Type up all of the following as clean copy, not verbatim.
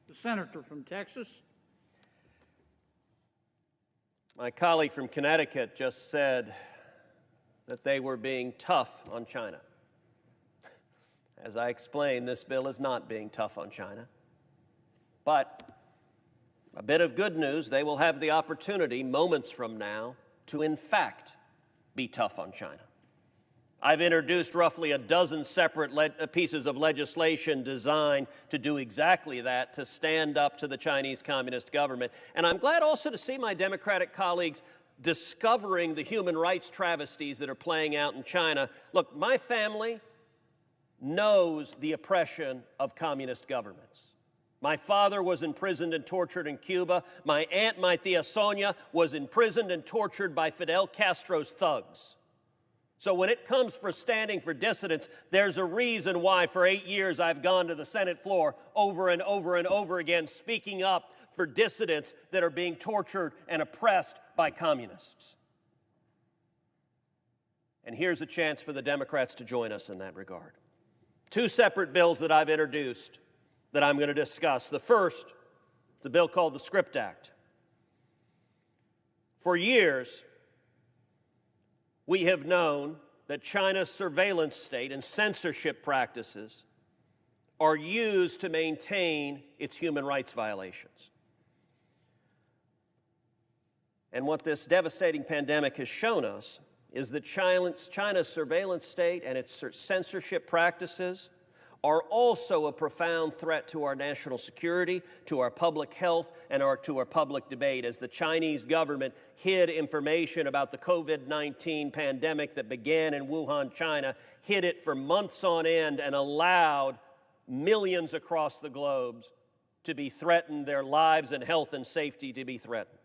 The senator from Texas. My colleague from Connecticut just said that they were being tough on China. As I explained, this bill is not being tough on China. But a bit of good news, they will have the opportunity moments from now to, in fact, be tough on China. I've introduced roughly a dozen separate pieces of legislation designed to do exactly that, to stand up to the Chinese Communist government. And I'm glad also to see my Democratic colleagues discovering the human rights travesties that are playing out in China. Look, my family knows the oppression of communist governments. My father was imprisoned and tortured in Cuba. My aunt, my tia Sonia, was imprisoned and tortured by Fidel Castro's thugs. So when it comes for standing for dissidents, there's a reason why for 8 years I've gone to the Senate floor over and over and over again speaking up for dissidents that are being tortured and oppressed by communists. And here's a chance for the Democrats to join us in that regard. 2 separate bills that I've introduced that I'm going to discuss. The first is a bill called the Script Act. For years, we have known that China's surveillance state and censorship practices are used to maintain its human rights violations. And what this devastating pandemic has shown us is that China's surveillance state and its censorship practices are also a profound threat to our national security, to our public health, and to our public debate, as the Chinese government hid information about the COVID-19 pandemic that began in Wuhan, China, hid it for months on end, and allowed millions across the globe to be threatened, their lives and health and safety to be threatened.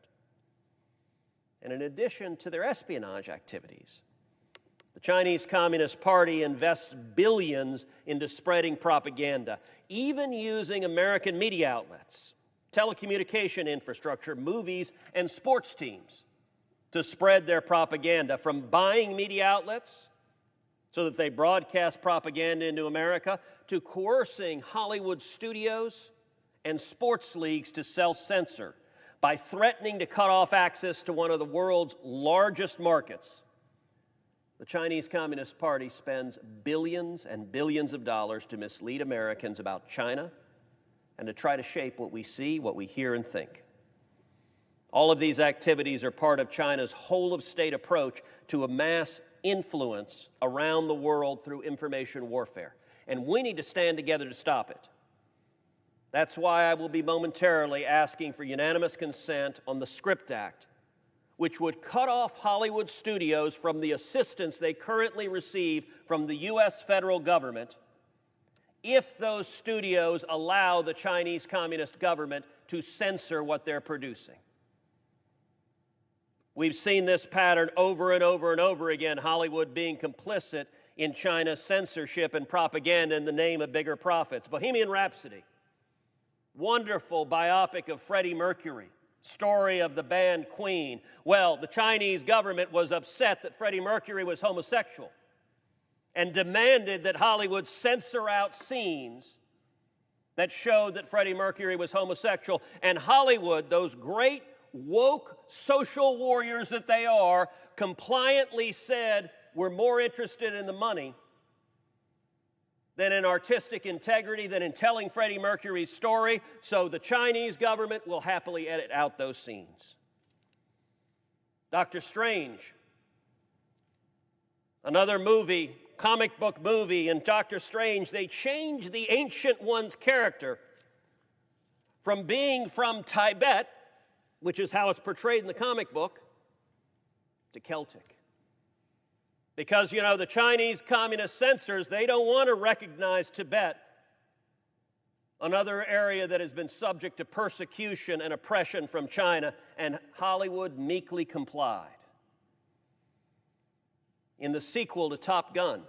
And in addition to their espionage activities, the Chinese Communist Party invests billions into spreading propaganda, even using American media outlets, telecommunication infrastructure, movies, and sports teams to spread their propaganda, from buying media outlets so that they broadcast propaganda into America, to coercing Hollywood studios and sports leagues to self-censor by threatening to cut off access to one of the world's largest markets. The Chinese Communist Party spends billions and billions of dollars to mislead Americans about China and to try to shape what we see, what we hear, and think. All of these activities are part of China's whole-of-state approach to amass influence around the world through information warfare. And we need to stand together to stop it. That's why I will be momentarily asking for unanimous consent on the Script Act, which would cut off Hollywood studios from the assistance they currently receive from the U.S. federal government if those studios allow the Chinese Communist government to censor what they're producing. We've seen this pattern over and over and over again, Hollywood being complicit in China's censorship and propaganda in the name of bigger profits. Bohemian Rhapsody, wonderful biopic of Freddie Mercury, story of the band Queen. Well, the Chinese government was upset that Freddie Mercury was homosexual and demanded that Hollywood censor out scenes that showed that Freddie Mercury was homosexual. And Hollywood, those great woke social warriors that they are, compliantly said, we're more interested in the money than in artistic integrity, than in telling Freddie Mercury's story, so the Chinese government will happily edit out those scenes. Doctor Strange, another movie, comic book movie, in Doctor Strange, they changed the Ancient One's character from being from Tibet, which is how it's portrayed in the comic book, to Celtic. Because, you know, the Chinese communist censors, they don't want to recognize Tibet, another area that has been subject to persecution and oppression from China, and Hollywood meekly complied. In the sequel to Top Gun,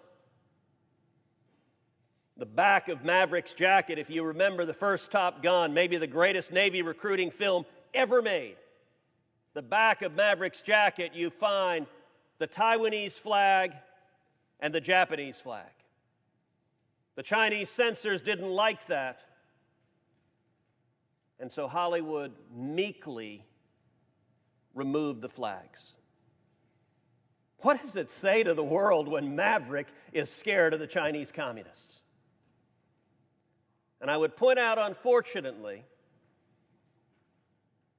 the back of Maverick's jacket, if you remember the first Top Gun, maybe the greatest Navy recruiting film ever made, the back of Maverick's jacket, you find the Taiwanese flag and the Japanese flag. The Chinese censors didn't like that. And so Hollywood meekly removed the flags. What does it say to the world when Maverick is scared of the Chinese communists? And I would point out, unfortunately,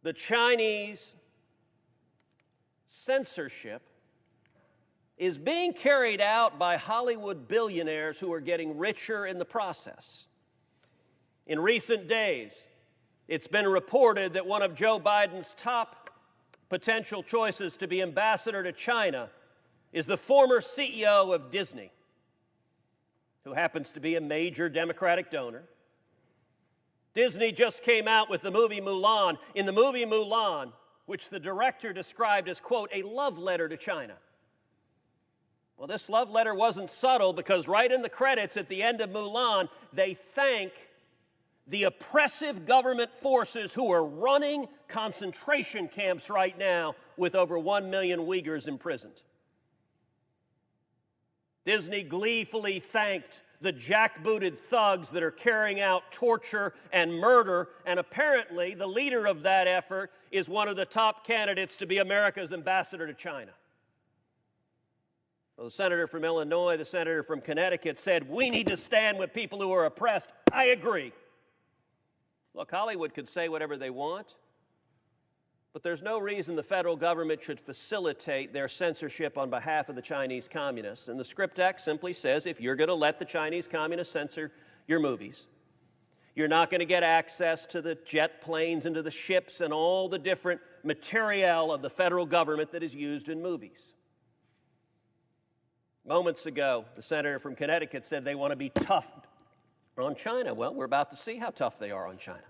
the Chinese censorship is being carried out by Hollywood billionaires who are getting richer in the process. In recent days, it's been reported that one of Joe Biden's top potential choices to be ambassador to China is the former CEO of Disney, who happens to be a major Democratic donor. Disney just came out with the movie Mulan. In the movie Mulan, which the director described as, quote, a love letter to China. Well, this love letter wasn't subtle, because right in the credits at the end of Mulan, they thank the oppressive government forces who are running concentration camps right now with over 1 million Uyghurs imprisoned. Disney gleefully thanked the jackbooted thugs that are carrying out torture and murder, and apparently the leader of that effort is one of the top candidates to be America's ambassador to China. Well, the senator from Illinois, the senator from Connecticut said, we need to stand with people who are oppressed. I agree. Look, Hollywood could say whatever they want, but there's no reason the federal government should facilitate their censorship on behalf of the Chinese communists. And the Script Act simply says if you're going to let the Chinese communists censor your movies, you're not going to get access to the jet planes and to the ships and all the different materiel of the federal government that is used in movies. Moments ago, the senator from Connecticut said they want to be tough on China. Well, we're about to see how tough they are on China.